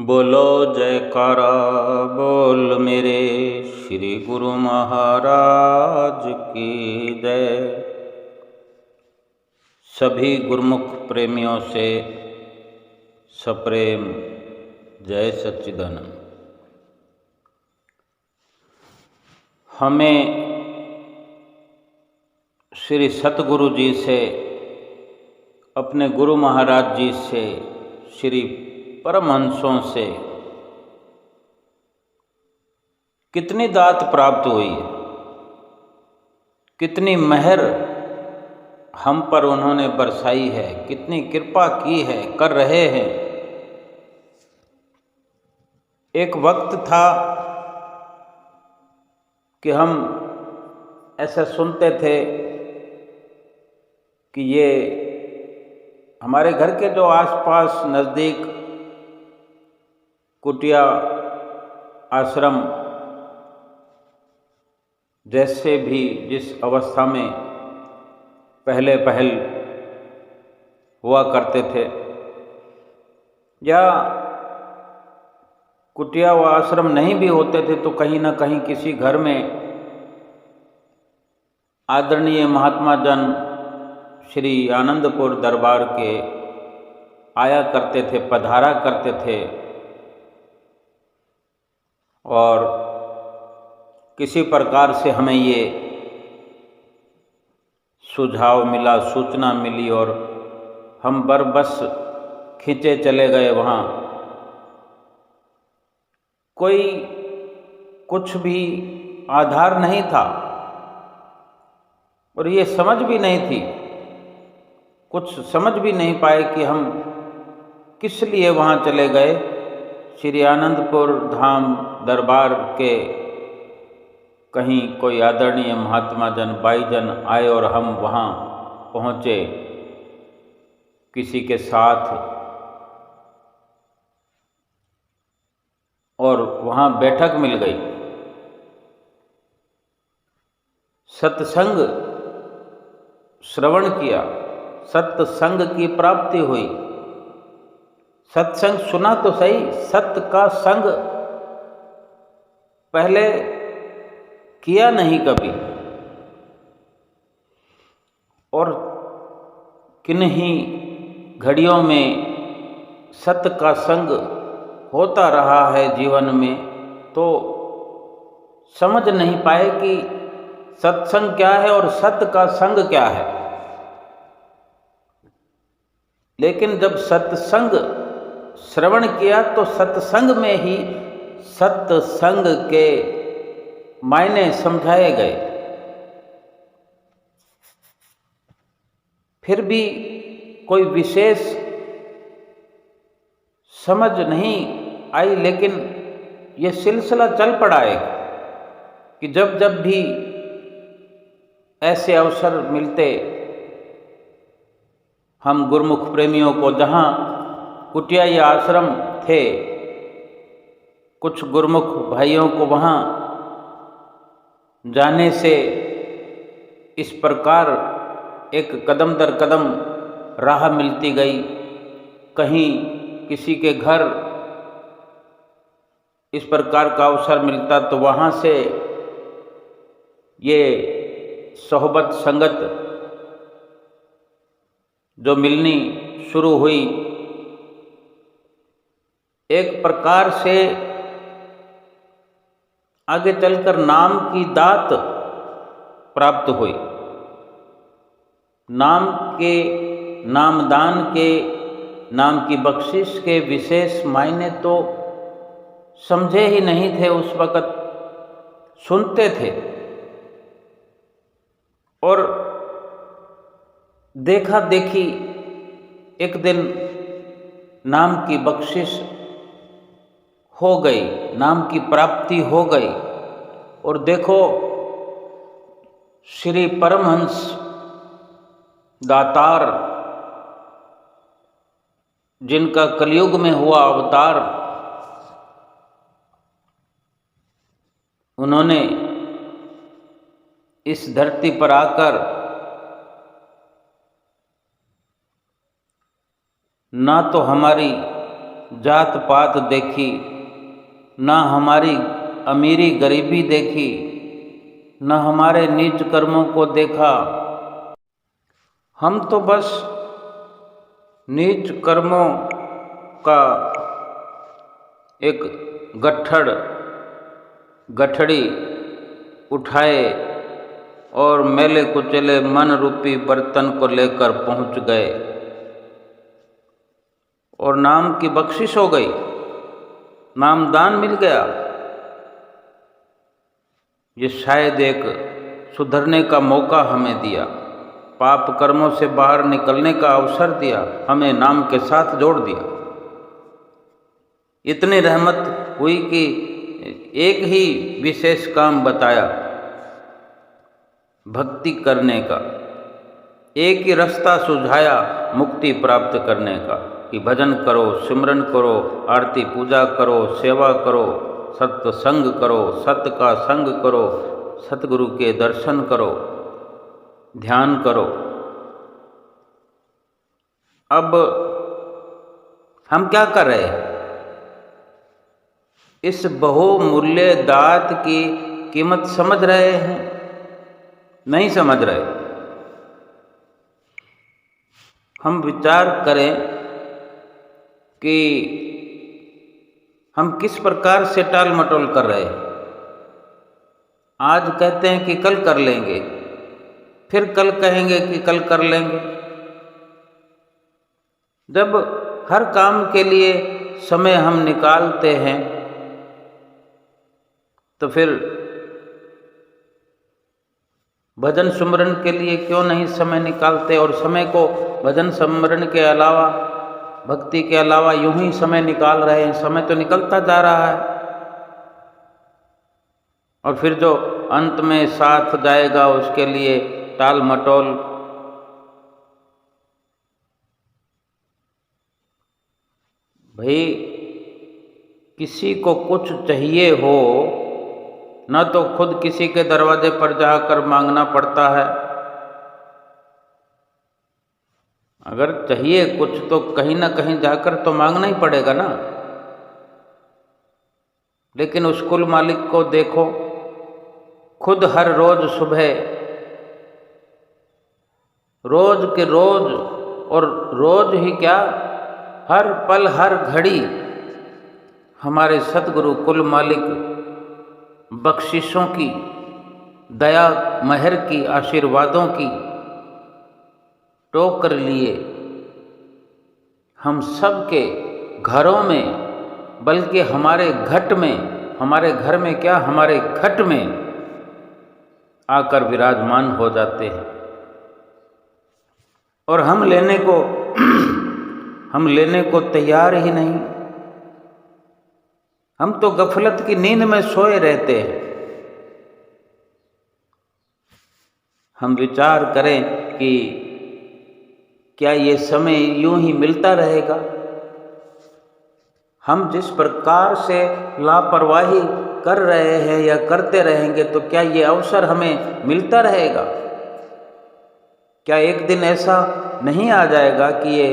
बोलो जयकारा बोल मेरे श्री गुरु महाराज की जय। सभी गुरुमुख प्रेमियों से सप्रेम जय सच्चिदानंद। हमें श्री सतगुरु जी से, अपने गुरु महाराज जी से, श्री परमहंसों से कितनी दात प्राप्त हुई है, कितनी मेहर हम पर उन्होंने बरसाई है, कितनी कृपा की है, कर रहे हैं। एक वक्त था कि हम ऐसा सुनते थे कि ये हमारे घर के जो आसपास नज़दीक कुटिया आश्रम जैसे भी जिस अवस्था में पहले पहल हुआ करते थे, या कुटिया व आश्रम नहीं भी होते थे तो कहीं ना कहीं किसी घर में आदरणीय महात्मा जन श्री आनंदपुर दरबार के आया करते थे, पधारा करते थे। और किसी प्रकार से हमें ये सुझाव मिला, सूचना मिली और हम बस खींचे चले गए वहाँ। कोई कुछ भी आधार नहीं था और ये समझ भी नहीं थी, कुछ समझ भी नहीं पाए कि हम किस लिए वहाँ चले गए। श्री आनंदपुर धाम दरबार के कहीं कोई आदरणीय महात्मा जन भाईजन आए और हम वहाँ पहुँचे किसी के साथ, और वहाँ बैठक मिल गई। सत्संग श्रवण किया, सत्संग की प्राप्ति हुई। सत्संग सुना तो सही, सत्य का संग पहले किया नहीं कभी, और किन्हीं घड़ियों में सत्य का संग होता रहा है जीवन में, तो समझ नहीं पाए कि सत्संग क्या है और सत्य का संग क्या है। लेकिन जब सत्संग श्रवण किया तो सत्संग में ही सत्संग के मायने समझाए गए। फिर भी कोई विशेष समझ नहीं आई, लेकिन ये सिलसिला चल पड़ा है कि जब जब भी ऐसे अवसर मिलते, हम गुरुमुख प्रेमियों को, जहाँ कुटिया या आश्रम थे, कुछ गुरुमुख भाइयों को वहाँ जाने से इस प्रकार एक कदम दर कदम राह मिलती गई। कहीं किसी के घर इस प्रकार का अवसर मिलता तो वहाँ से ये सोहबत संगत जो मिलनी शुरू हुई, एक प्रकार से आगे चलकर नाम की दात प्राप्त हुई। नाम के, नामदान के, नाम की बख्शिश के विशेष मायने तो समझे ही नहीं थे उस वक़्त, सुनते थे और देखा देखी एक दिन नाम की बख्शिश हो गई, नाम की प्राप्ति हो गई। और देखो, श्री परमहंस दातार, जिनका कलयुग में हुआ अवतार, उन्होंने इस धरती पर आकर ना तो हमारी जात पात देखी, ना हमारी अमीरी गरीबी देखी, न हमारे नीच कर्मों को देखा। हम तो बस नीच कर्मों का एक गठड़ी उठाए और मैले कुचले मन रूपी बर्तन को लेकर पहुंच गए और नाम की बख्शिश हो गई, नामदान मिल गया। ये शायद एक सुधरने का मौका हमें दिया, पाप कर्मों से बाहर निकलने का अवसर दिया, हमें नाम के साथ जोड़ दिया। इतनी रहमत हुई कि एक ही विशेष काम बताया भक्ति करने का, एक ही रास्ता सुझाया मुक्ति प्राप्त करने का कि भजन करो, सिमरन करो, आरती पूजा करो, सेवा करो, सत्संग करो, सत्य का संग करो, सतगुरु के दर्शन करो, ध्यान करो। अब हम क्या कर रहे हैं? इस बहुमूल्य दात की कीमत समझ रहे हैं? नहीं समझ रहे। हम विचार करें कि हम किस प्रकार से टाल मटोल कर रहे हैं। आज कहते हैं कि कल कर लेंगे, फिर कल कहेंगे कि कल कर लेंगे। जब हर काम के लिए समय हम निकालते हैं तो फिर भजन सुमरन के लिए क्यों नहीं समय निकालते? और समय को भजन सुमरन के अलावा, भक्ति के अलावा यूं ही समय निकाल रहे हैं। समय तो निकलता जा रहा है और फिर जो अंत में साथ जाएगा उसके लिए टाल मटोल। भाई, किसी को कुछ चाहिए हो न तो खुद किसी के दरवाजे पर जाकर मांगना पड़ता है। अगर चाहिए कुछ तो कहीं ना कहीं जाकर तो मांगना ही पड़ेगा ना। लेकिन उस कुल मालिक को देखो, खुद हर रोज सुबह, रोज के रोज, और रोज ही क्या, हर पल हर घड़ी हमारे सतगुरु कुल मालिक बख्शिशों की, दया महर की, आशीर्वादों की टोकर लिए हम सब के घरों में, बल्कि हमारे घट में, हमारे घर में क्या, हमारे घट में आकर विराजमान हो जाते हैं। और हम लेने को तैयार ही नहीं। हम तो गफलत की नींद में सोए रहते हैं। हम विचार करें कि क्या ये समय यूं ही मिलता रहेगा? हम जिस प्रकार से लापरवाही कर रहे हैं या करते रहेंगे तो क्या ये अवसर हमें मिलता रहेगा? क्या एक दिन ऐसा नहीं आ जाएगा कि ये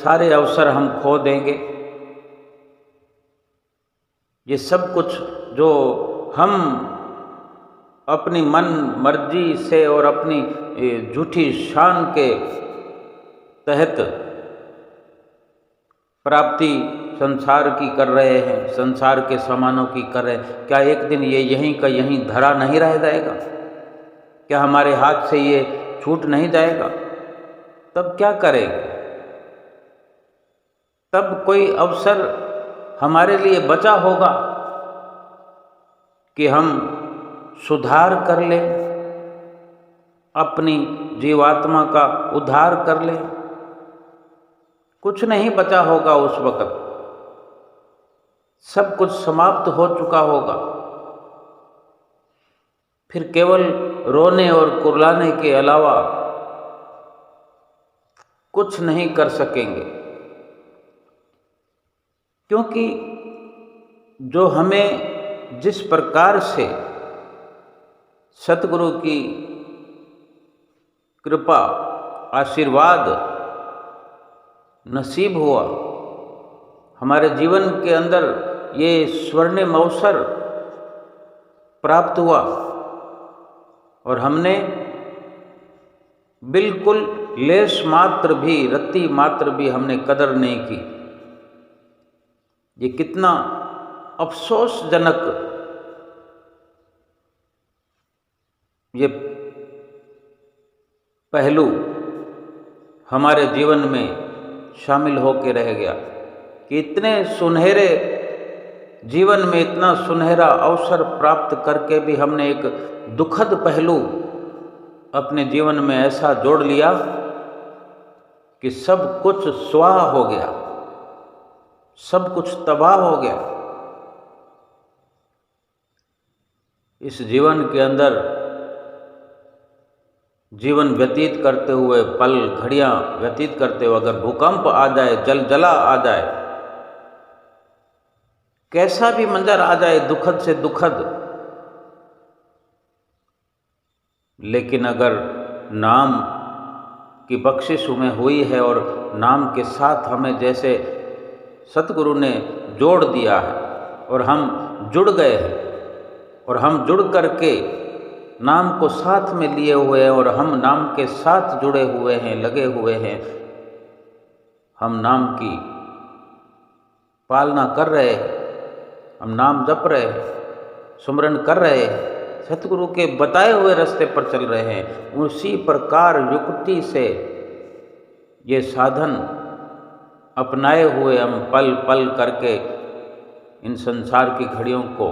सारे अवसर हम खो देंगे? ये सब कुछ जो हम अपनी मन मर्जी से और अपनी झूठी शान के तहत प्राप्ति संसार की कर रहे हैं, संसार के सामानों की कर रहे हैं, क्या एक दिन ये यहीं का यहीं धरा नहीं रह जाएगा? क्या हमारे हाथ से ये छूट नहीं जाएगा? तब क्या करेंगे? तब कोई अवसर हमारे लिए बचा होगा कि हम सुधार कर लें, अपनी जीवात्मा का उद्धार कर लें। कुछ नहीं बचा होगा उस वक्त, सब कुछ समाप्त हो चुका होगा। फिर केवल रोने और कुर्लाने के अलावा कुछ नहीं कर सकेंगे, क्योंकि जो हमें जिस प्रकार से सतगुरु की कृपा, आशीर्वाद नसीब हुआ, हमारे जीवन के अंदर ये स्वर्णिम अवसर प्राप्त हुआ और हमने बिल्कुल लेश मात्र भी, रत्ती मात्र भी हमने कदर नहीं की। ये कितना अफसोसजनक ये पहलू हमारे जीवन में शामिल होके रह गया कि इतने सुनहरे जीवन में इतना सुनहरा अवसर प्राप्त करके भी हमने एक दुखद पहलू अपने जीवन में ऐसा जोड़ लिया कि सब कुछ स्वाह हो गया, सब कुछ तबाह हो गया। इस जीवन के अंदर जीवन व्यतीत करते हुए, पल घड़ियां व्यतीत करते हुए अगर भूकंप आ जाए, जलजला आ जाए, कैसा भी मंजर आ जाए दुखद से दुखद, लेकिन अगर नाम की बख्शिश हमें हुई है और नाम के साथ हमें जैसे सतगुरु ने जोड़ दिया है और हम जुड़ गए हैं और हम जुड़ करके नाम को साथ में लिए हुए हैं और हम नाम के साथ जुड़े हुए हैं, लगे हुए हैं, हम नाम की पालना कर रहे हैं, हम नाम जप रहे हैं, सुमरन कर रहे हैं, सतगुरु के बताए हुए रास्ते पर चल रहे हैं। उसी प्रकार युक्ति से ये साधन अपनाए हुए हम पल पल करके इन संसार की घड़ियों को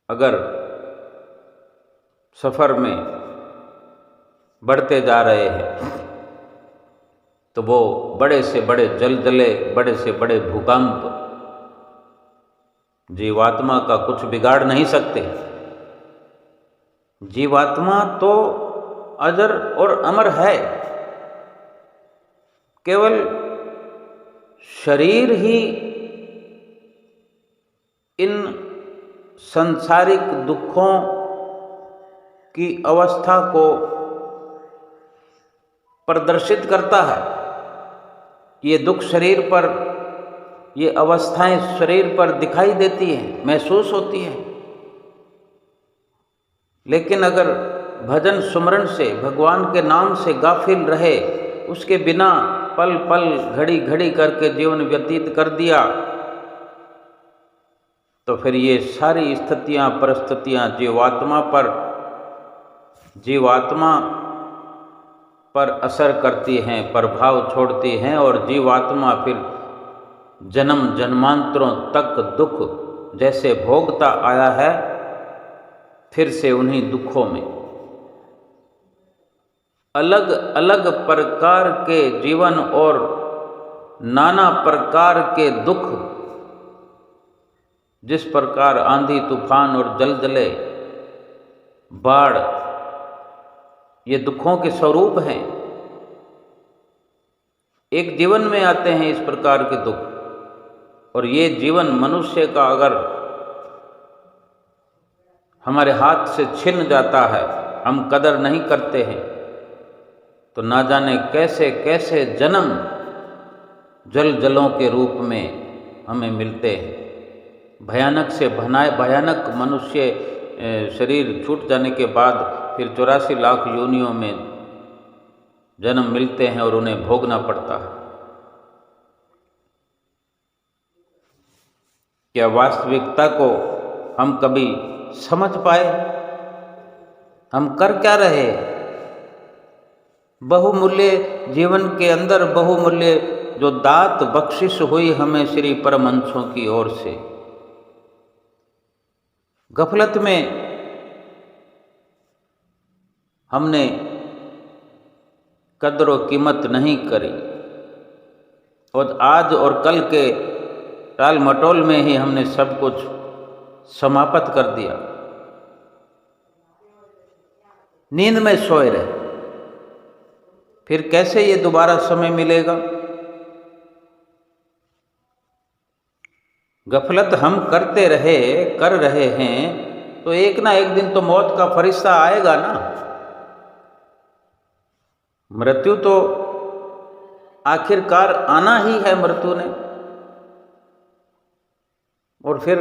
अगर सफ़र में बढ़ते जा रहे हैं तो वो बड़े से बड़े जलजले, बड़े से बड़े भूकंप जीवात्मा का कुछ बिगाड़ नहीं सकते। जीवात्मा तो अजर और अमर है, केवल शरीर ही इन सांसारिक दुखों की अवस्था को प्रदर्शित करता है। ये दुख शरीर पर, ये अवस्थाएं शरीर पर दिखाई देती हैं, महसूस होती हैं, लेकिन अगर भजन सुमरन से, भगवान के नाम से गाफिल रहे, उसके बिना पल पल घड़ी घड़ी करके जीवन व्यतीत कर दिया, तो फिर ये सारी स्थितियां, परिस्थितियां जीवात्मा पर असर करती हैं, प्रभाव छोड़ती हैं और जीवात्मा फिर जन्म जन्मांतरों तक दुख जैसे भोगता आया है, फिर से उन्हीं दुखों में अलग अलग प्रकार के जीवन और नाना प्रकार के दुख, जिस प्रकार आंधी तूफान और जलजले, बाढ़ ये दुखों के स्वरूप हैं। एक जीवन में आते हैं इस प्रकार के दुख, और ये जीवन मनुष्य का अगर हमारे हाथ से छिन जाता है, हम कदर नहीं करते हैं, तो ना जाने कैसे कैसे जन्म जलों के रूप में हमें मिलते हैं। भयानक से भयानक मनुष्य शरीर छूट जाने के बाद फिर 84 लाख योनियों में जन्म मिलते हैं और उन्हें भोगना पड़ता है। क्या वास्तविकता को हम कभी समझ पाए? हम कर क्या रहे? बहुमूल्य जीवन के अंदर बहुमूल्य जो दात बख्शिश हुई हमें श्री परमहंसों की ओर से, गफलत में हमने कदर और कीमत नहीं करी और आज और कल के टाल मटोल में ही हमने सब कुछ समाप्त कर दिया। नींद में सोए रहे, फिर कैसे ये दोबारा समय मिलेगा? गफलत हम करते रहे, कर रहे हैं, तो एक ना एक दिन तो मौत का फरिश्ता आएगा ना। मृत्यु तो आखिरकार आना ही है मृत्यु ने। और फिर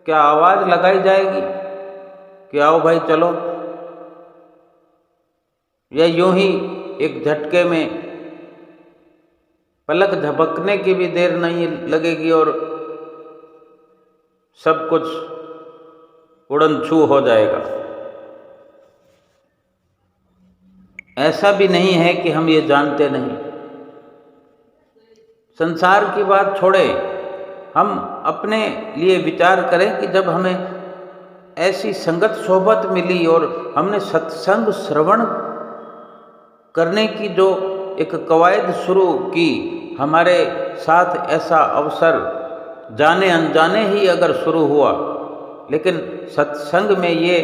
क्या आवाज लगाई जाएगी कि आओ भाई चलो, या यूं ही एक झटके में पलक झपकने की भी देर नहीं लगेगी और सब कुछ उड़न छू हो जाएगा। ऐसा भी नहीं है कि हम ये जानते नहीं। संसार की बात छोड़े, हम अपने लिए विचार करें कि जब हमें ऐसी संगत सोहबत मिली और हमने सत्संग श्रवण करने की जो एक कवायद शुरू की, हमारे साथ ऐसा अवसर जाने अनजाने ही अगर शुरू हुआ, लेकिन सत्संग में ये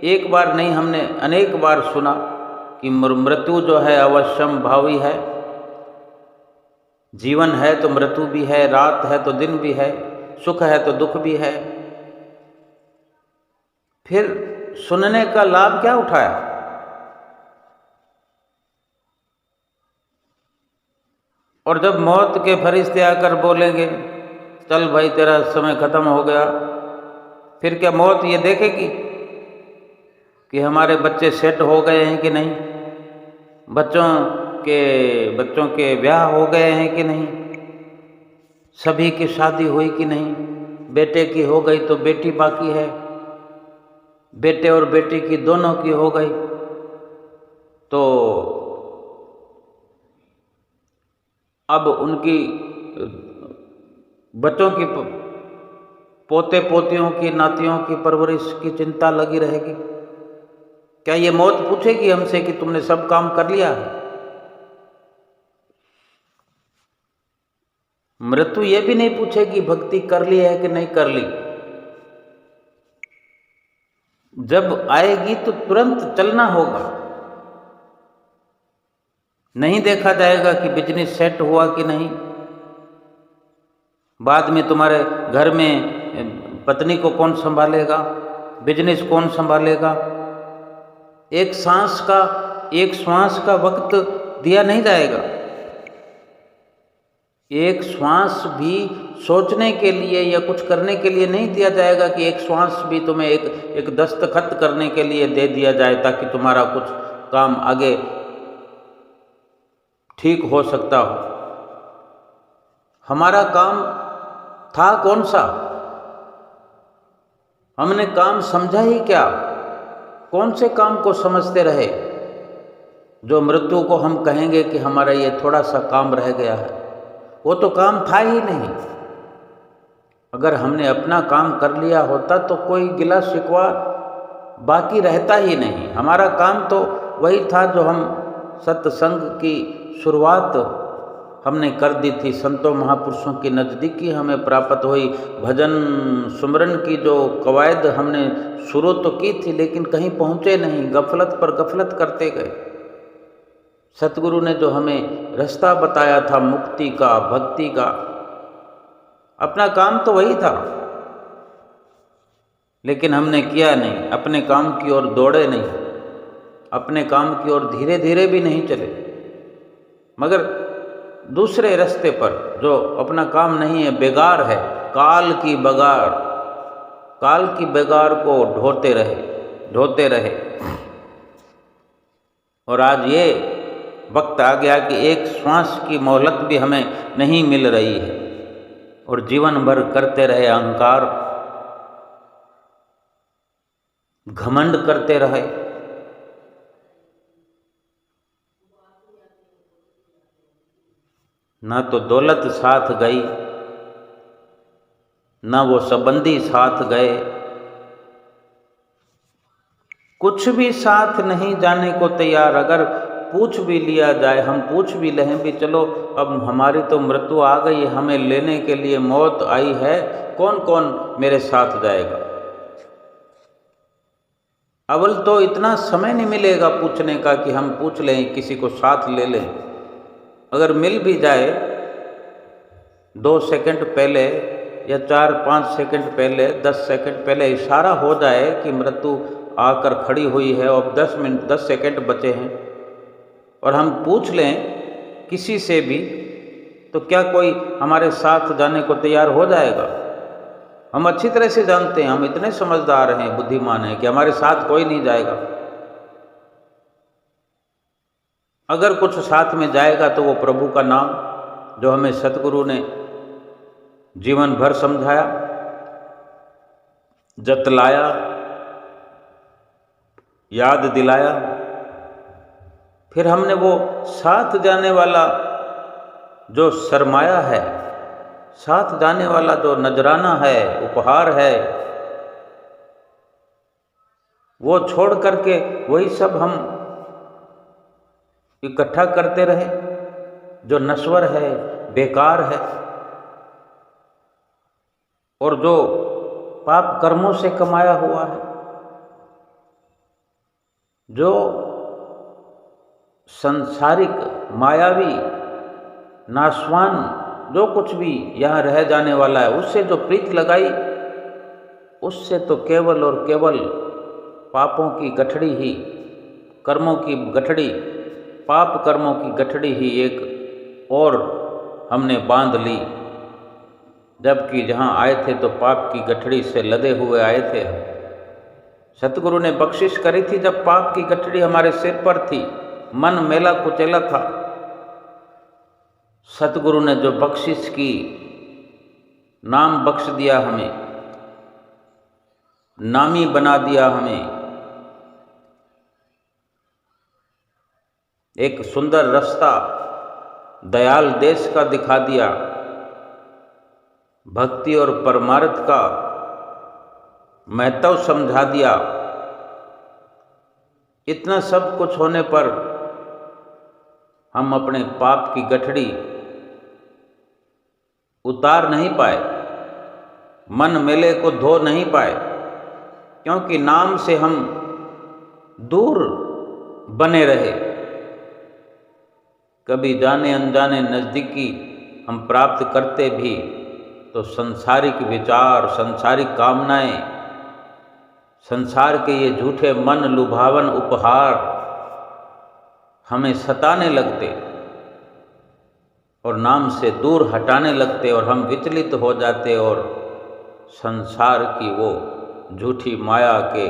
एक बार नहीं, हमने अनेक बार सुना कि मृत्यु जो है अवश्यम भावी है। जीवन है तो मृत्यु भी है, रात है तो दिन भी है, सुख है तो दुख भी है। फिर सुनने का लाभ क्या उठाया? और जब मौत के फरिश्ते आकर बोलेंगे चल भाई तेरा समय खत्म हो गया, फिर क्या मौत ये देखेगी कि हमारे बच्चे सेट हो गए हैं कि नहीं, बच्चों के ब्याह हो गए हैं कि नहीं, सभी की शादी हुई कि नहीं, बेटे की हो गई तो बेटी बाकी है, बेटे और बेटी की दोनों की हो गई तो अब उनकी बच्चों की, पोते पोतियों की, नातियों की परवरिश की चिंता लगी रहेगी। क्या ये मौत पूछेगी हमसे कि तुमने सब काम कर लिया है? मृत्यु ये भी नहीं पूछेगी भक्ति कर ली है कि नहीं कर ली। जब आएगी तो तुरंत चलना होगा। नहीं देखा जाएगा कि बिजनेस सेट हुआ कि नहीं, बाद में तुम्हारे घर में पत्नी को कौन संभालेगा, बिजनेस कौन संभालेगा। एक श्वास का वक्त दिया नहीं जाएगा। एक श्वास भी सोचने के लिए या कुछ करने के लिए नहीं दिया जाएगा कि एक श्वास भी तुम्हें एक दस्तखत करने के लिए दे दिया जाए ताकि तुम्हारा कुछ काम आगे ठीक हो सकता हो। हमारा काम था कौन सा? हमने काम समझा ही क्या? कौन से काम को समझते रहे जो मृत्यु को हम कहेंगे कि हमारा ये थोड़ा सा काम रह गया है? वो तो काम था ही नहीं। अगर हमने अपना काम कर लिया होता तो कोई गिला शिकवा बाकी रहता ही नहीं। हमारा काम तो वही था जो हम सत्संग की शुरुआत हमने कर दी थी, संतों महापुरुषों की नज़दीकी हमें प्राप्त हुई, भजन सुमरन की जो कवायद हमने शुरू तो की थी लेकिन कहीं पहुँचे नहीं, गफलत पर गफलत करते गए। सतगुरु ने जो हमें रास्ता बताया था मुक्ति का, भक्ति का, अपना काम तो वही था लेकिन हमने किया नहीं, अपने काम की ओर दौड़े नहीं, अपने काम की ओर धीरे धीरे भी नहीं चले, मगर दूसरे रास्ते पर जो अपना काम नहीं है, बेगार है, काल की बेगार को ढोते रहे। और आज ये वक्त आ गया कि एक श्वास की मोहलत भी हमें नहीं मिल रही है और जीवन भर करते रहे अहंकार, घमंड करते रहे। ना तो दौलत साथ गई, ना वो संबंधी साथ गए, कुछ भी साथ नहीं जाने को तैयार। अगर पूछ भी लिया जाए, हम पूछ भी लें भी चलो अब हमारी तो मृत्यु आ गई, हमें लेने के लिए मौत आई है, कौन कौन मेरे साथ जाएगा? अवल तो इतना समय नहीं मिलेगा पूछने का कि हम पूछ लें, किसी को साथ ले लें। अगर मिल भी जाए 2 सेकंड पहले या 4-5 सेकंड पहले, 10 सेकंड पहले इशारा हो जाए कि मृत्यु आकर खड़ी हुई है और 10 सेकंड बचे हैं और हम पूछ लें किसी से भी, तो क्या कोई हमारे साथ जाने को तैयार हो जाएगा? हम अच्छी तरह से जानते हैं, हम इतने समझदार हैं, बुद्धिमान हैं कि हमारे साथ कोई नहीं जाएगा। अगर कुछ साथ में जाएगा तो वो प्रभु का नाम, जो हमें सतगुरु ने जीवन भर समझाया, जतलाया, याद दिलाया। फिर हमने वो साथ जाने वाला जो सरमाया है, साथ जाने वाला जो नजराना है, उपहार है, वो छोड़ करके वही सब हम इकट्ठा करते रहे जो नश्वर है, बेकार है, और जो पाप कर्मों से कमाया हुआ है, जो संसारिक, मायावी, नाशवान, जो कुछ भी यहाँ रह जाने वाला है, उससे जो प्रीत लगाई, उससे तो केवल और केवल पापों की गठड़ी ही, कर्मों की गठड़ी, पाप कर्मों की गठड़ी ही एक और हमने बांध ली। जबकि जहाँ आए थे तो पाप की गठड़ी से लदे हुए आए थे। सतगुरु ने बख्शिश करी थी जब पाप की गठड़ी हमारे सिर पर थी, मन मेला कुचेला था। सतगुरु ने जो बख्शिश की, नाम बख्श दिया हमें, नामी बना दिया हमें, एक सुंदर रास्ता दयाल देश का दिखा दिया, भक्ति और परमार्थ का महत्व समझा दिया। इतना सब कुछ होने पर हम अपने पाप की गठड़ी उतार नहीं पाए, मन मेले को धो नहीं पाए, क्योंकि नाम से हम दूर बने रहे। कभी जाने अनजाने नज़दीकी हम प्राप्त करते भी तो संसारिक विचार, संसारिक कामनाएं, संसार के ये झूठे मन लुभावन उपहार हमें सताने लगते और नाम से दूर हटाने लगते, और हम विचलित हो जाते और संसार की वो झूठी माया के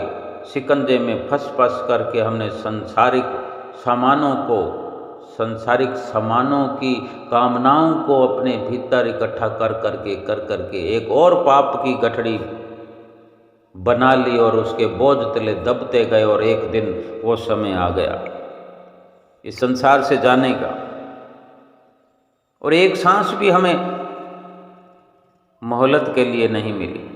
शिकंजे में फंस करके हमने सांसारिक सामानों की कामनाओं को अपने भीतर इकट्ठा कर करके एक और पाप की गठड़ी बना ली और उसके बोझ तले दबते गए। और एक दिन वो समय आ गया इस संसार से जाने का, और एक सांस भी हमें मोहलत के लिए नहीं मिली।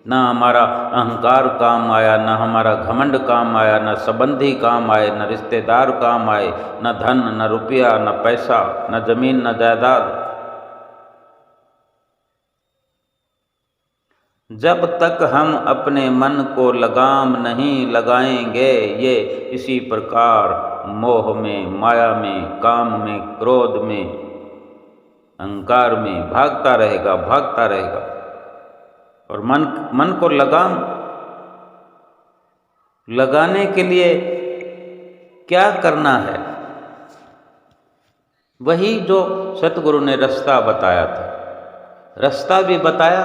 ना हमारा अहंकार काम आया, ना हमारा घमंड काम आया, ना संबंधी काम आए, ना रिश्तेदार काम आए, ना धन, ना रुपया, ना पैसा, ना जमीन, ना जायदाद। जब तक हम अपने मन को लगाम नहीं लगाएंगे, ये इसी प्रकार मोह में, माया में, काम में, क्रोध में, अहंकार में भागता रहेगा। और मन को लगाम लगाने के लिए क्या करना है? वही जो सतगुरु ने रास्ता बताया था। रास्ता भी बताया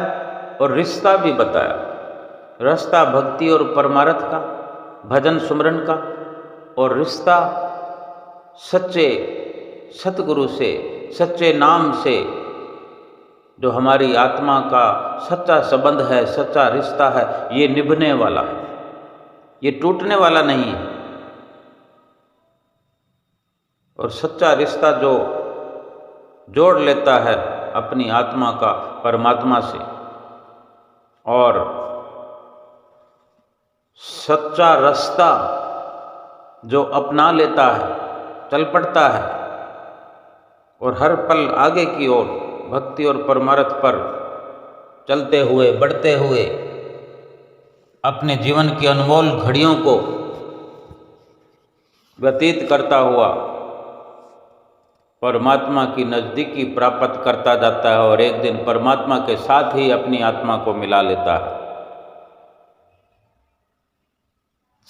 और रिश्ता भी बताया। रास्ता भक्ति और परमार्थ का, भजन सुमरन का, और रिश्ता सच्चे सतगुरु से, सच्चे नाम से, जो हमारी आत्मा का सच्चा संबंध है, सच्चा रिश्ता है। ये निभने वाला है, ये टूटने वाला नहीं है। और सच्चा रिश्ता जो जोड़ लेता है अपनी आत्मा का परमात्मा से, और सच्चा रास्ता जो अपना लेता है, चल पड़ता है, और हर पल आगे की ओर भक्ति और परमार्थ पर चलते हुए, बढ़ते हुए, अपने जीवन की अनमोल घड़ियों को व्यतीत करता हुआ परमात्मा की नज़दीकी प्राप्त करता जाता है, और एक दिन परमात्मा के साथ ही अपनी आत्मा को मिला लेता है।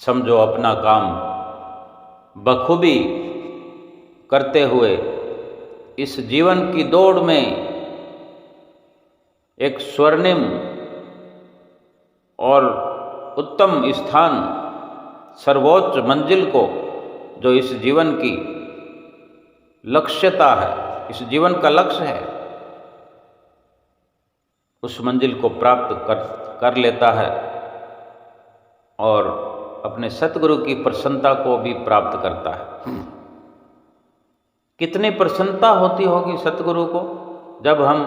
समझो, अपना काम बखूबी करते हुए इस जीवन की दौड़ में एक स्वर्णिम और उत्तम स्थान, सर्वोच्च मंजिल को, जो इस जीवन की लक्ष्यता है, इस जीवन का लक्ष्य है, उस मंजिल को प्राप्त कर लेता है और अपने सतगुरु की प्रसन्नता को भी प्राप्त करता है। कितनी प्रसन्नता होती होगी सतगुरु को जब हम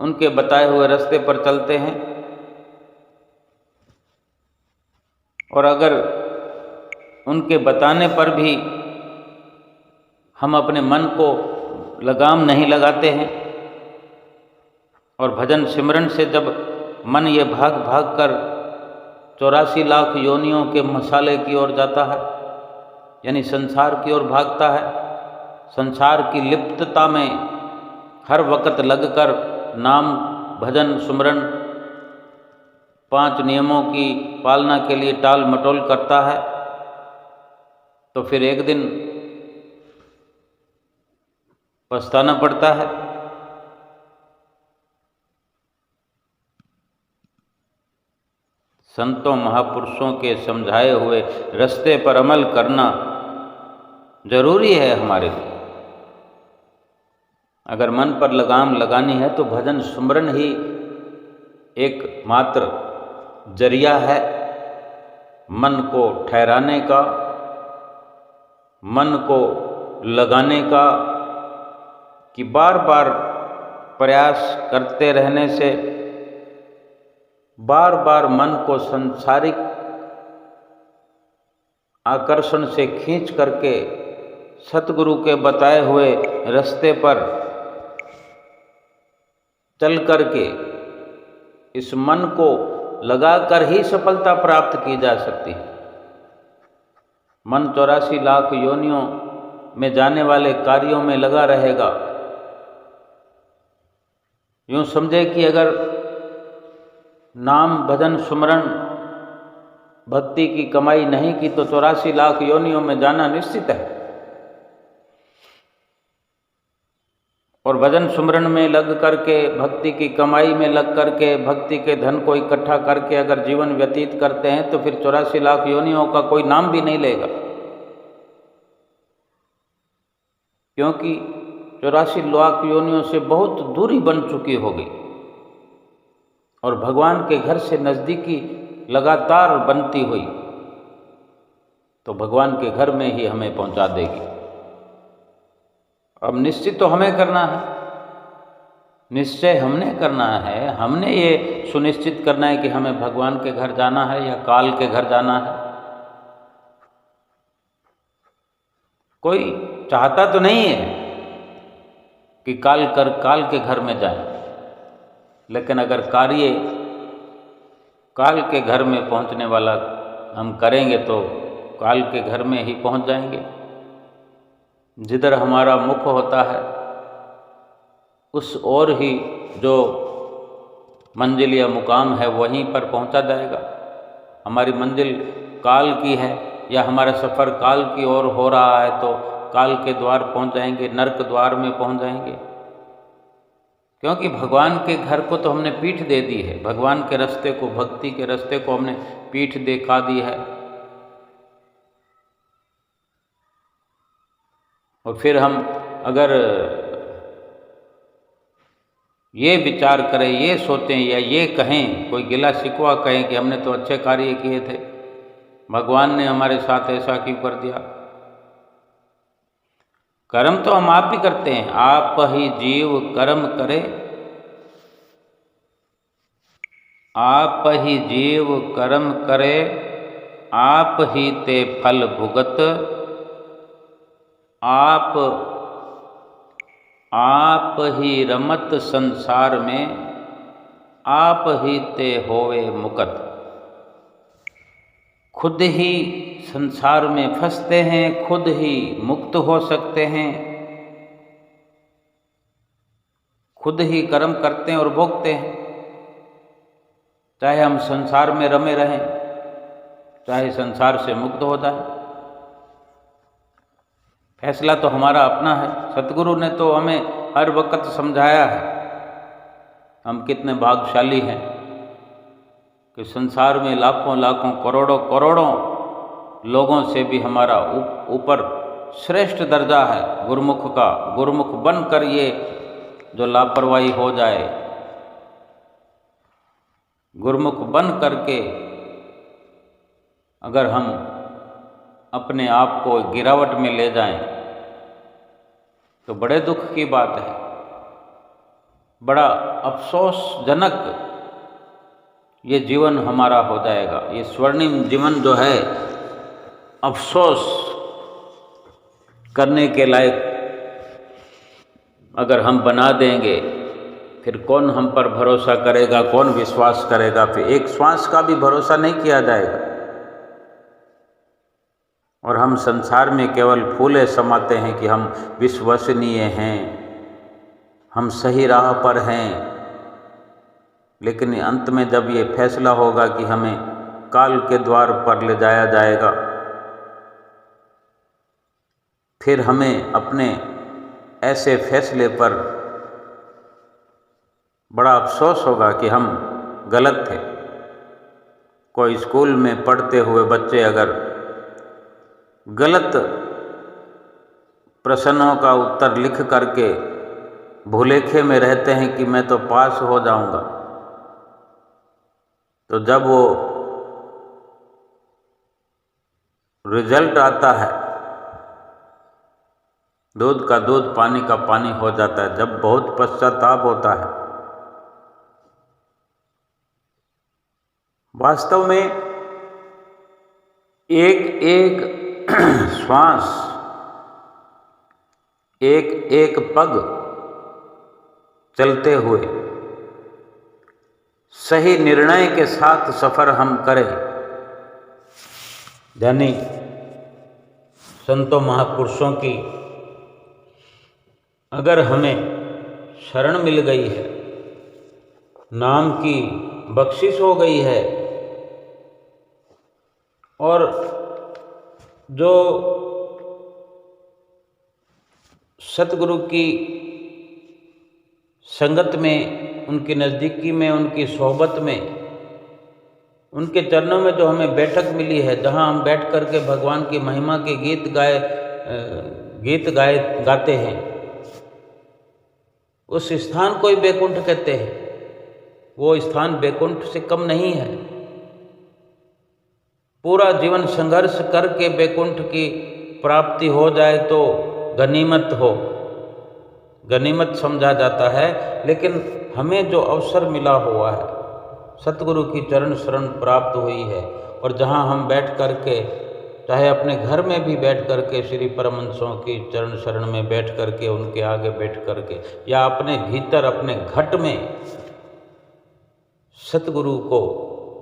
उनके बताए हुए रास्ते पर चलते हैं, और अगर उनके बताने पर भी हम अपने मन को लगाम नहीं लगाते हैं और भजन सिमरन से जब मन ये भाग भाग कर 84 लाख योनियों के मसाले की ओर जाता है, यानी संसार की ओर भागता है, संसार की लिप्तता में हर वक्त लगकर नाम भजन सुमरन 5 नियमों की पालना के लिए टाल मटोल करता है, तो फिर एक दिन पछताना पड़ता है। संतों महापुरुषों के समझाए हुए रास्ते पर अमल करना जरूरी है हमारे लिए। अगर मन पर लगाम लगानी है तो भजन सुमरन ही एक मात्र जरिया है मन को ठहराने का, मन को लगाने का, कि बार बार प्रयास करते रहने से, बार बार मन को संसारिक आकर्षण से खींच करके सतगुरु के बताए हुए रास्ते पर चल करके इस मन को लगाकर ही सफलता प्राप्त की जा सकती है। मन 84 लाख योनियों में जाने वाले कार्यों में लगा रहेगा। यूँ समझे कि अगर नाम भजन सुमरन भक्ति की कमाई नहीं की तो 84 लाख योनियों में जाना निश्चित है। और भजन सुमरन में लग करके, भक्ति की कमाई में लग करके, भक्ति के धन को इकट्ठा करके अगर जीवन व्यतीत करते हैं तो फिर 84 लाख योनियों का कोई नाम भी नहीं लेगा, क्योंकि 84 लाख योनियों से बहुत दूरी बन चुकी होगी और भगवान के घर से नज़दीकी लगातार बनती हुई तो भगवान के घर में ही हमें पहुंचा देगी। अब निश्चित तो हमें करना है, निश्चय हमने करना है, हमने ये सुनिश्चित करना है कि हमें भगवान के घर जाना है या काल के घर जाना है। कोई चाहता तो नहीं है कि काल के घर में जाए, लेकिन अगर कार्य काल के घर में पहुंचने वाला हम करेंगे तो काल के घर में ही पहुंच जाएंगे। जिधर हमारा मुख होता है उस ओर ही जो मंजिल या मुकाम है वहीं पर पहुंचा जाएगा। हमारी मंजिल काल की है या हमारा सफ़र काल की ओर हो रहा है तो काल के द्वार पहुंच जाएंगे, नरक द्वार में पहुंच जाएंगे, क्योंकि भगवान के घर को तो हमने पीठ दे दी है, भगवान के रास्ते को, भक्ति के रास्ते को हमने पीठ दिखा दी है। और फिर हम अगर ये विचार करें, ये सोचें या ये कहें, कोई गिला शिकवा कहें कि हमने तो अच्छे कार्य किए थे, भगवान ने हमारे साथ ऐसा क्यों कर दिया। कर्म तो हम आप भी करते हैं, आप ही जीव कर्म करे, आप ही जीव कर्म करे, आप ही ते फल भुगत, आप ही रमत संसार में, आप ही ते होवे मुकत। खुद ही संसार में फंसते हैं, खुद ही मुक्त हो सकते हैं, खुद ही कर्म करते हैं और भोगते हैं। चाहे हम संसार में रमे रहें, चाहे संसार से मुक्त हो जाए, फैसला तो हमारा अपना है। सतगुरु ने तो हमें हर वक्त समझाया है। हम कितने भाग्यशाली हैं कि संसार में लाखों लाखों करोड़ों करोड़ों लोगों से भी हमारा ऊपर श्रेष्ठ दर्जा है गुरुमुख का। गुरुमुख बनकर ये जो लापरवाही हो जाए, गुरुमुख बन करके अगर हम अपने आप को गिरावट में ले जाएं तो बड़े दुख की बात है, बड़ा अफसोसजनक ये जीवन हमारा हो जाएगा। ये स्वर्णिम जीवन जो है अफसोस करने के लायक अगर हम बना देंगे, फिर कौन हम पर भरोसा करेगा, कौन विश्वास करेगा? फिर एक श्वास का भी भरोसा नहीं किया जाएगा। और हम संसार में केवल फूले समाते हैं कि हम विश्वसनीय हैं, हम सही राह पर हैं, लेकिन अंत में जब ये फैसला होगा कि हमें काल के द्वार पर ले जाया जाएगा, फिर हमें अपने ऐसे फैसले पर बड़ा अफसोस होगा कि हम गलत थे। कोई स्कूल में पढ़ते हुए बच्चे अगर गलत प्रश्नों का उत्तर लिख करके भूलेखे में रहते हैं कि मैं तो पास हो जाऊंगा, तो जब वो रिजल्ट आता है, दूध का दूध पानी का पानी हो जाता है। जब बहुत पश्चाताप होता है। वास्तव में एक एक श्वास, एक एक पग चलते हुए सही निर्णय के साथ सफर हम करें, यानी संतों महापुरुषों की अगर हमें शरण मिल गई है, नाम की बख्शिश हो गई है, और जो सतगुरु की संगत में, उनकी नज़दीकी में, उनकी सोहबत में, उनके चरणों में जो हमें बैठक मिली है, जहाँ हम बैठ कर के भगवान की महिमा के गीत गाते हैं, उस स्थान को ही बैकुंठ कहते हैं। वो स्थान बैकुंठ से कम नहीं है। पूरा जीवन संघर्ष करके बैकुंठ की प्राप्ति हो जाए तो गनीमत समझा जाता है। लेकिन हमें जो अवसर मिला हुआ है, सतगुरु की चरण शरण प्राप्त हुई है, और जहाँ हम बैठ कर के, चाहे अपने घर में भी बैठ कर के श्री परमहंसों की चरण शरण में बैठ कर के, उनके आगे बैठ कर के, या अपने भीतर अपने घट में सतगुरु को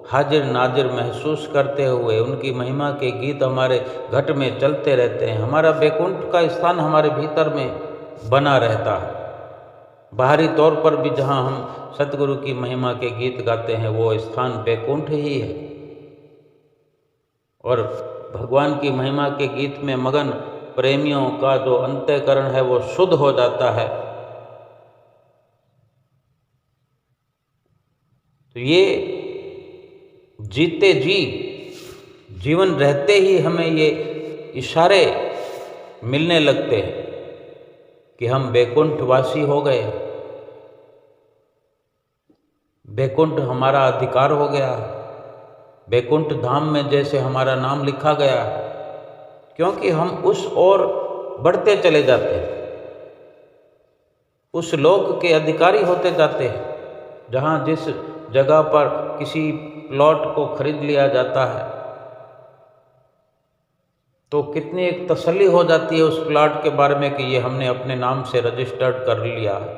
हाजिर नाजिर महसूस करते हुए उनकी महिमा के गीत हमारे घट में चलते रहते हैं, हमारा बैकुंठ का स्थान हमारे भीतर में बना रहता है। बाहरी तौर पर भी जहाँ हम सतगुरु की महिमा के गीत गाते हैं, वो स्थान बैकुंठ ही है। और भगवान की महिमा के गीत में मगन प्रेमियों का जो अंतःकरण है वो शुद्ध हो जाता है। तो ये जीते जी जीवन रहते ही हमें ये इशारे मिलने लगते हैं कि हम बैकुंठवासी हो गए, बैकुंठ हमारा अधिकार हो गया, बैकुंठ धाम में जैसे हमारा नाम लिखा गया, क्योंकि हम उस ओर बढ़ते चले जाते हैं, उस लोक के अधिकारी होते जाते हैं। जहाँ जिस जगह पर किसी प्लॉट को खरीद लिया जाता है तो कितनी एक तसल्ली हो जाती है उस प्लॉट के बारे में कि ये हमने अपने नाम से रजिस्टर्ड कर लिया है।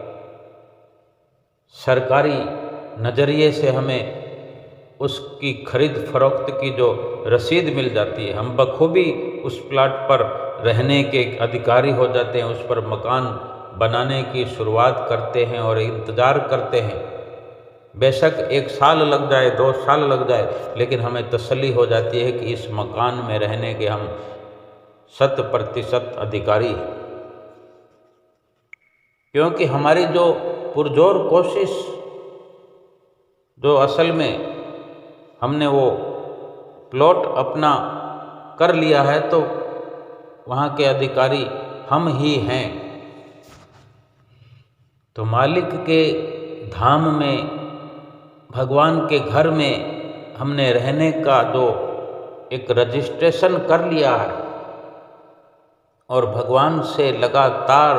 सरकारी नज़रिए से हमें उसकी खरीद फरोख्त की जो रसीद मिल जाती है, हम बखूबी उस प्लॉट पर रहने के अधिकारी हो जाते हैं, उस पर मकान बनाने की शुरुआत करते हैं और इंतज़ार करते हैं। बेशक 1 साल लग जाए, 2 साल लग जाए, लेकिन हमें तसल्ली हो जाती है कि इस मकान में रहने के हम 100% अधिकारी है। क्योंकि हमारी जो पुरजोर कोशिश, जो असल में हमने वो प्लॉट अपना कर लिया है, तो वहाँ के अधिकारी हम ही हैं। तो मालिक के धाम में, भगवान के घर में हमने रहने का जो एक रजिस्ट्रेशन कर लिया है और भगवान से लगातार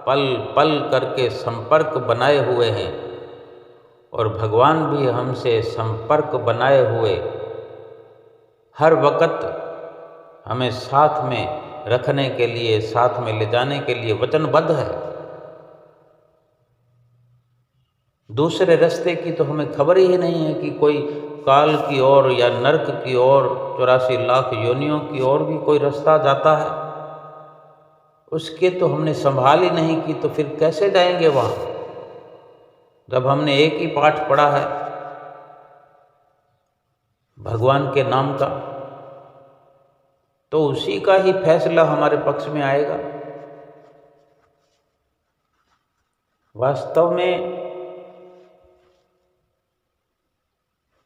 पल पल करके संपर्क बनाए हुए हैं, और भगवान भी हमसे संपर्क बनाए हुए हर वक्त हमें साथ में रखने के लिए, साथ में ले जाने के लिए वचनबद्ध है। दूसरे रास्ते की तो हमें खबर ही नहीं है कि कोई काल की ओर या नरक की ओर, 84 लाख योनियों की ओर भी कोई रास्ता जाता है। उसके तो हमने संभाल ही नहीं की, तो फिर कैसे जाएंगे वहाँ, जब हमने एक ही पाठ पढ़ा है भगवान के नाम का, तो उसी का ही फैसला हमारे पक्ष में आएगा। वास्तव में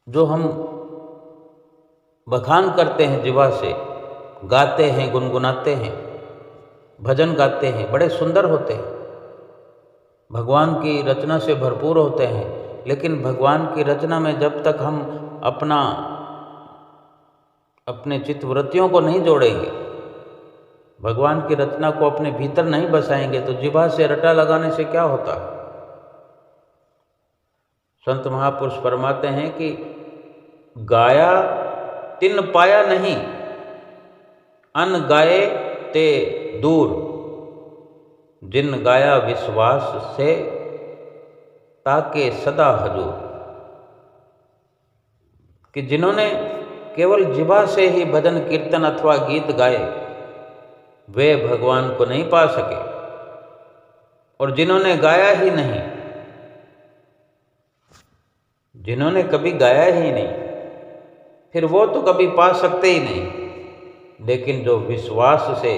जो हम बखान करते हैं, जीवा से गाते हैं, गुनगुनाते हैं, भजन गाते हैं, बड़े सुंदर होते हैं, भगवान की रचना से भरपूर होते हैं। लेकिन भगवान की रचना में जब तक हम अपने चित्तवृत्तियों को नहीं जोड़ेंगे, भगवान की रचना को अपने भीतर नहीं बसाएंगे, तो जिह्वा से रटा लगाने से क्या होता है। संत महापुरुष फरमाते हैं कि गाया तिन पाया नहीं, अन गाए ते दूर, जिन गाया विश्वास से ताके सदा हजूर। कि जिन्होंने केवल जिह्वा से ही भजन कीर्तन अथवा गीत गाए, वे भगवान को नहीं पा सके, और जिन्होंने गाया ही नहीं, जिन्होंने कभी गाया ही नहीं, फिर वो तो कभी पा सकते ही नहीं। लेकिन जो विश्वास से,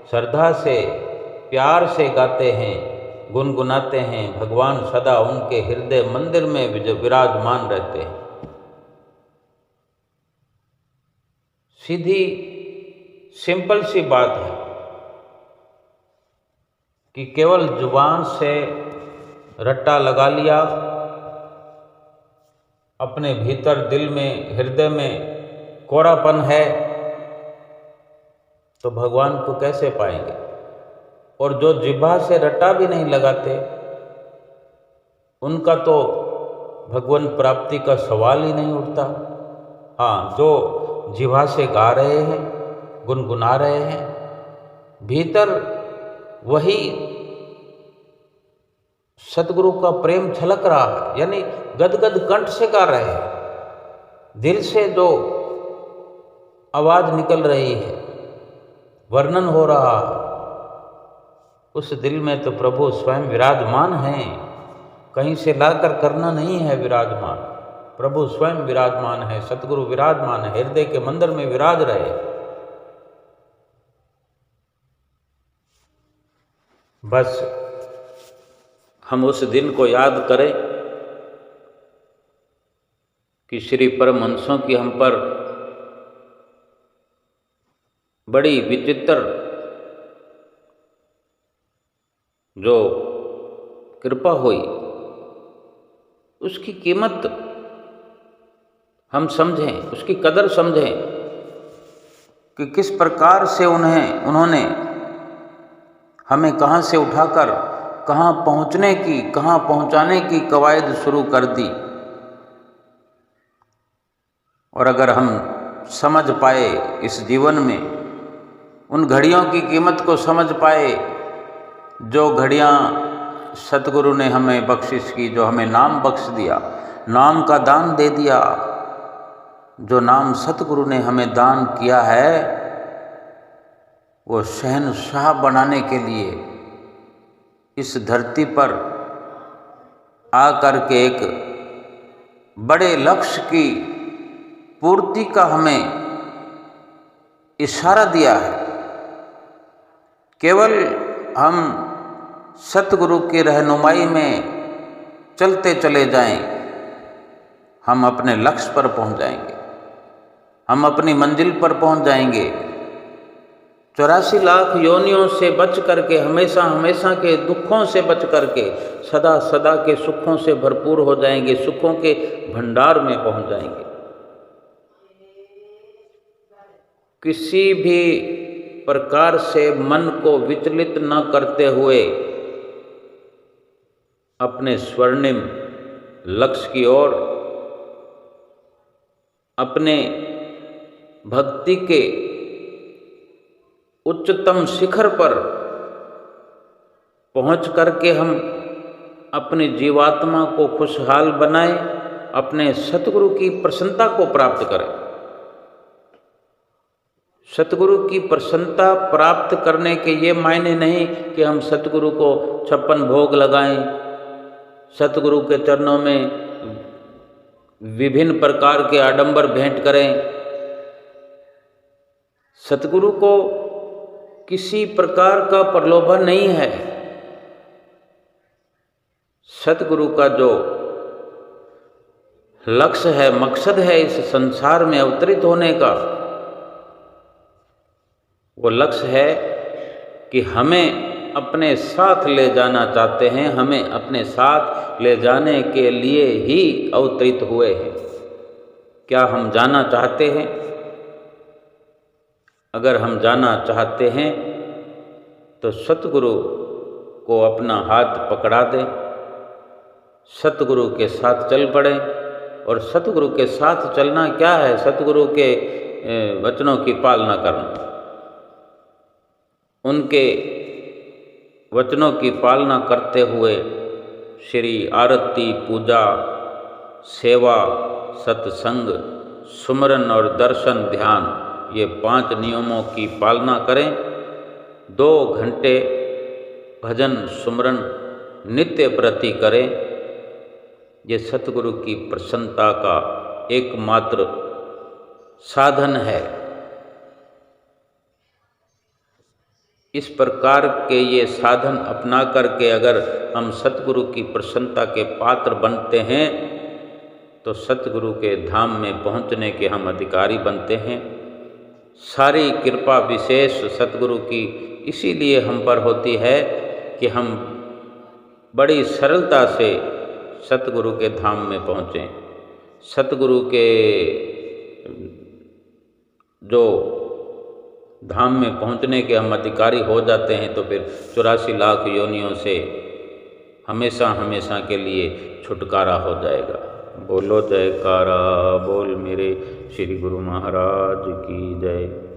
श्रद्धा से, प्यार से गाते हैं, गुनगुनाते हैं, भगवान सदा उनके हृदय मंदिर में विराजमान रहते हैं। सीधी सिंपल सी बात है कि केवल जुबान से रट्टा लगा लिया, अपने भीतर दिल में, हृदय में कोरापन है, तो भगवान को कैसे पाएंगे। और जो जिह्वा से रट्टा भी नहीं लगाते, उनका तो भगवान प्राप्ति का सवाल ही नहीं उठता। हाँ, जो जिह्वा से गा रहे हैं, गुनगुना रहे हैं, भीतर वही सतगुरु का प्रेम छलक रहा है, यानी गदगद कंठ से गा रहे हैं, दिल से जो आवाज निकल रही है, वर्णन हो रहा है, उस दिल में तो प्रभु स्वयं विराजमान हैं। कहीं से लाकर करना नहीं है विराजमान, प्रभु स्वयं विराजमान है, सतगुरु विराजमान है, हृदय के मंदिर में विराज रहे। बस हम उस दिन को याद करें कि श्री परमहंसों की हम पर बड़ी विचित्र जो कृपा हुई, उसकी कीमत हम समझें, उसकी कदर समझें कि किस प्रकार से उन्होंने हमें कहाँ से उठाकर कहाँ पहुँचाने की कवायद शुरू कर दी। और अगर हम समझ पाए इस जीवन में, उन घड़ियों की कीमत को समझ पाए जो घड़ियाँ सतगुरु ने हमें बख्शिश की, जो हमें नाम बख्श दिया, नाम का दान दे दिया, जो नाम सतगुरु ने हमें दान किया है, वो शहंशाह बनाने के लिए इस धरती पर आकर के एक बड़े लक्ष्य की पूर्ति का हमें इशारा दिया है। केवल हम सतगुरु की रहनुमाई में चलते चले जाएं, हम अपने लक्ष्य पर पहुंच जाएंगे, हम अपनी मंजिल पर पहुंच जाएंगे। 84 लाख योनियों से बच करके, हमेशा हमेशा के दुखों से बच करके सदा सदा के सुखों से भरपूर हो जाएंगे, सुखों के भंडार में पहुंच जाएंगे। किसी भी प्रकार से मन को विचलित न करते हुए अपने स्वर्णिम लक्ष्य की ओर, अपने भक्ति के उच्चतम शिखर पर पहुंच करके हम अपनी जीवात्मा को खुशहाल बनाएं, अपने सतगुरु की प्रसन्नता को प्राप्त करें। सतगुरु की प्रसन्नता प्राप्त करने के ये मायने नहीं कि हम सतगुरु को 56 भोग लगाएं, सतगुरु के चरणों में विभिन्न प्रकार के आडंबर भेंट करें। सतगुरु को किसी प्रकार का प्रलोभन नहीं है। सतगुरु का जो लक्ष्य है, मकसद है इस संसार में अवतरित होने का, वो लक्ष्य है कि हमें अपने साथ ले जाना चाहते हैं, हमें अपने साथ ले जाने के लिए ही अवतरित हुए हैं। क्या हम जाना चाहते हैं? अगर हम जाना चाहते हैं तो सतगुरु को अपना हाथ पकड़ा दें, सतगुरु के साथ चल पड़ें। और सतगुरु के साथ चलना क्या है? सतगुरु के वचनों की पालना करना, उनके वचनों की पालना करते हुए श्री आरती, पूजा, सेवा, सत्संग, सुमरन और दर्शन, ध्यान, ये 5 नियमों की पालना करें। 2 घंटे भजन सुमरन नित्य प्रति करें। ये सतगुरु की प्रसन्नता का एकमात्र साधन है। इस प्रकार के ये साधन अपना करके अगर हम सतगुरु की प्रसन्नता के पात्र बनते हैं तो सतगुरु के धाम में पहुंचने के हम अधिकारी बनते हैं। सारी कृपा विशेष सतगुरु की इसीलिए हम पर होती है कि हम बड़ी सरलता से सतगुरु के धाम में पहुँचें। सतगुरु के जो धाम में पहुँचने के हम अधिकारी हो जाते हैं तो फिर 84 लाख योनियों से हमेशा हमेशा के लिए छुटकारा हो जाएगा। बोलो जयकारा बोल मेरे श्री गुरु महाराज की जय।